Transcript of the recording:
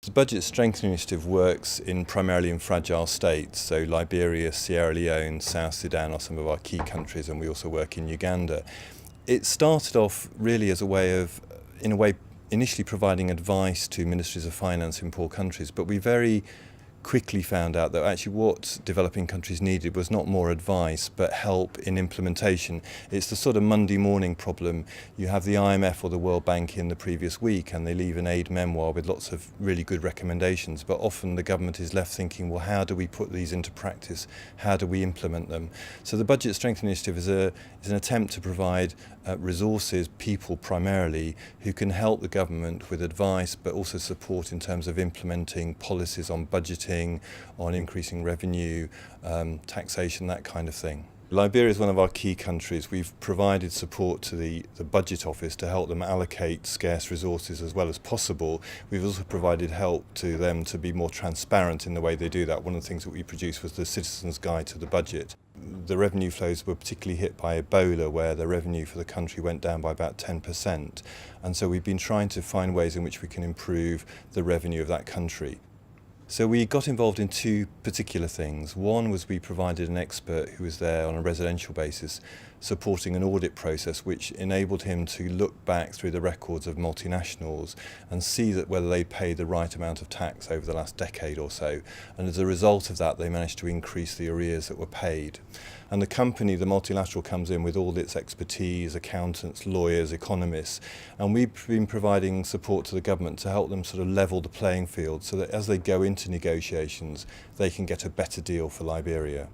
The Budget Strengthening Initiative works primarily in fragile states, so Liberia, Sierra Leone, South Sudan are some of our key countries, and we also work in Uganda. It started off really as a way of, in a way, initially providing advice to ministries of finance in poor countries, but we very quickly found out that actually what developing countries needed was not more advice but help in implementation. It's the sort of Monday morning problem. You have the IMF or the World Bank in the previous week and they leave an aid memoir with lots of really good recommendations, but often the government is left thinking, well, how do we put these into practice? How do we implement them? So the Budget Strengthening Initiative is an attempt to provide resources, people primarily, who can help the government with advice but also support in terms of implementing policies on budgeting, on increasing revenue, taxation, that kind of thing. Liberia is one of our key countries. We've provided support to the Budget Office to help them allocate scarce resources as well as possible. We've also provided help to them to be more transparent in the way they do that. One of the things that we produced was the Citizens' Guide to the Budget. The revenue flows were particularly hit by Ebola, where the revenue for the country went down by about 10%. And so we've been trying to find ways in which we can improve the revenue of that country. So we got involved in two particular things. One was we provided an expert who was there on a residential basis supporting an audit process which enabled him to look back through the records of multinationals and see that whether they paid the right amount of tax over the last decade or so. And as a result of that, they managed to increase the arrears that were paid. And the company, the multilateral, comes in with all its expertise, accountants, lawyers, economists, and we've been providing support to the government to help them sort of level the playing field so that as they go into negotiations, they can get a better deal for Liberia.